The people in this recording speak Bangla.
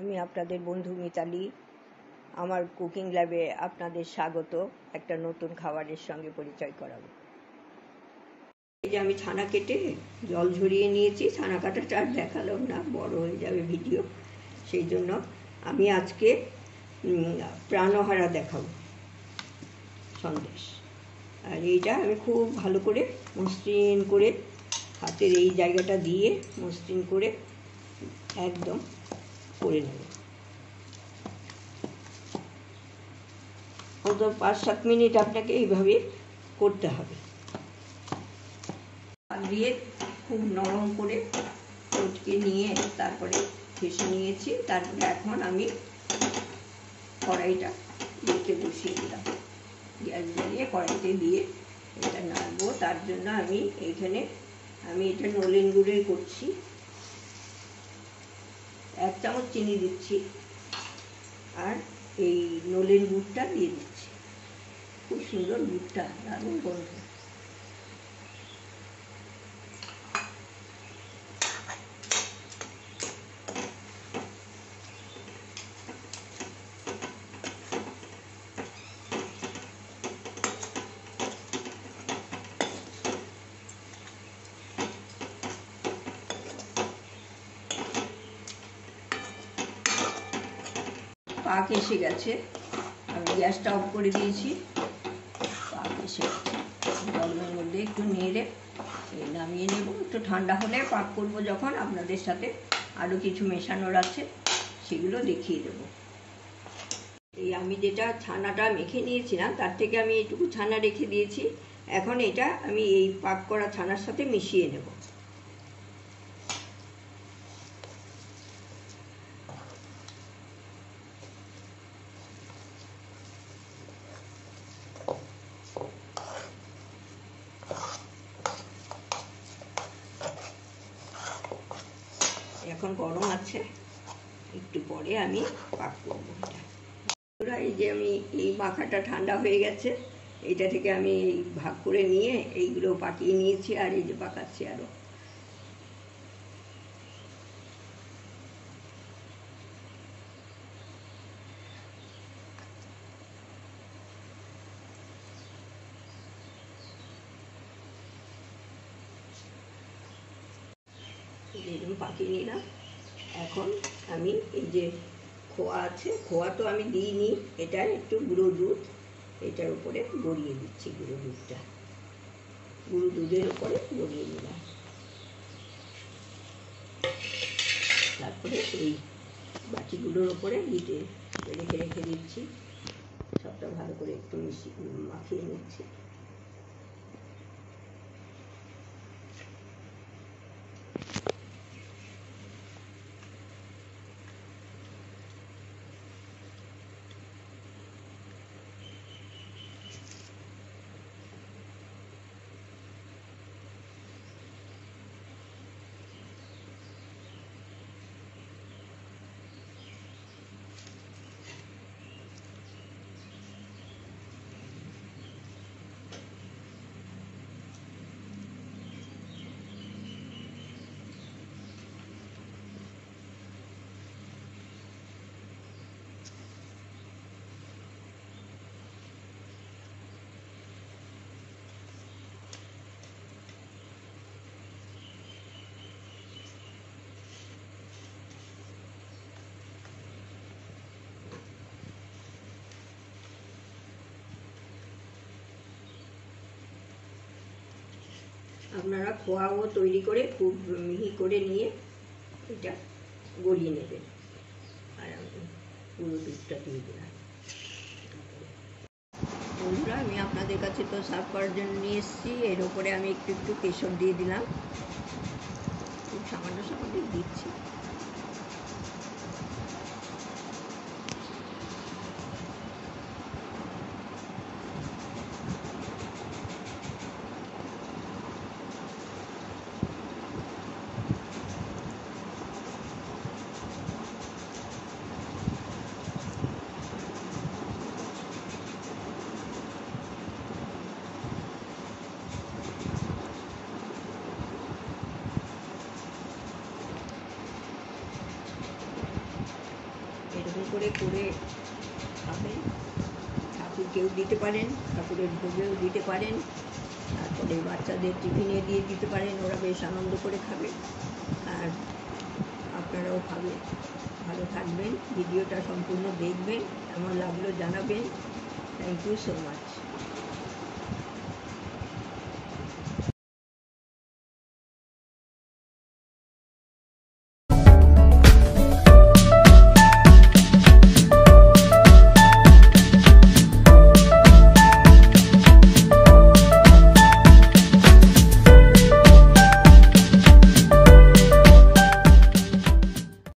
আমি আপনাদের বন্ধু মিতালি। আমার কুকিং ল্যাবে আপনাদের স্বাগত। একটা নতুন খাবারের সঙ্গে পরিচয় করাবো। এই যে আমি ছানা কেটে জল ঝরিয়ে নিয়েছি। ছানা কাটাটা আর দেখালাম না, বড় হয়ে যাবে ভিডিও। সেই জন্য আমি আজকে প্রাণহারা দেখাবো সন্দেশ। আর এইটা আমি খুব ভালো করে মসৃণ করে হাতের এই জায়গাটা দিয়ে মসৃণ করে একদম করে নেব। অন্তত 5-7 মিনিট আপনাকে এইভাবে করতে হবে। হাত দিয়ে খুব নরম করে চটকে নিয়ে তারপরে ঘষে নিয়েছি। তারপরে এখন আমি কড়াইটা রেখে বসিয়ে দিলাম। গ্যাস জ্বালিয়ে কড়াইতে দিয়ে এটা নাড়বো। তার জন্য আমি এটা নলেন গুড়ের করছি। 1 চামচ চিনি দিচ্ছি আর এই নলেন গুড়টা দিয়ে দিচ্ছি। খুব সুন্দর গুড়টা, দারুণ গন্ধ। পাক এসে গেছে, আমি গ্যাসটা অফ করে দিয়েছি। পাক এসে গেছে, গরমের মধ্যে একটু নেড়ে নামিয়ে নেব। একটু ঠান্ডা হলে পাক করব যখন, আপনাদের সাথে আরও কিছু মেশানোর আছে সেগুলো দেখিয়ে দেবো। এই আমি যেটা ছানাটা মেখে নিয়েছিলাম তার থেকে আমি এইটুকু ছানা রেখে দিয়েছি। এখন এটা আমি এই পাক করা ছানার সাথে মিশিয়ে নেব। এখন গরম আছে, একটু পরে আমি পাক করবো এটা। এই যে আমি এই মাখাটা ঠান্ডা হয়ে গেছে, এইটা থেকে আমি ভাগ করে নিয়ে এইগুলো পাকিয়ে নিয়েছি। আর এই যে পাকাচ্ছি আরো। এরকম পাকিয়ে নিলাম। এখন আমি এই যে খোয়া আছে, খোয়া তো আমি দিইনি, এটা একটু গুঁড়ো দুধ এটার উপরে গড়িয়ে দিচ্ছি। গুঁড়ো দুধের উপরে গড়িয়ে নিলাম। তারপরে এই বাটিগুলোর উপরে রেখে দিচ্ছি। সবটা ভালো করে একটু মাখিয়ে নিচ্ছি। আপনারা খোয়াও তৈরি করে খুব মিহি করে নিয়ে এটা গড়িয়ে নেবেন। আর আমি পুরো দুধটা দিয়ে দিলাম। বন্ধুরা, আমি আপনাদের কাছে তো সার্ভ করার জন্য নিয়ে এসেছি। এর উপরে আমি একটু কেশর দিয়ে দিলাম, খুব সামান্য দিচ্ছি। করে করে খাবেন। ঠাকুরকেও দিতে পারেন, ঠাকুরের ভোগেও দিতে পারেন, তারপরে বাচ্চাদের টিফিনে দিয়ে দিতে পারেন, ওরা বেশ আনন্দ করে খাবে, আর আপনারাও খাবেন। ভালো থাকবেন, ভিডিওটা সম্পূর্ণ দেখবেন, কেমন লাগলো জানাবেন। Thank you so much.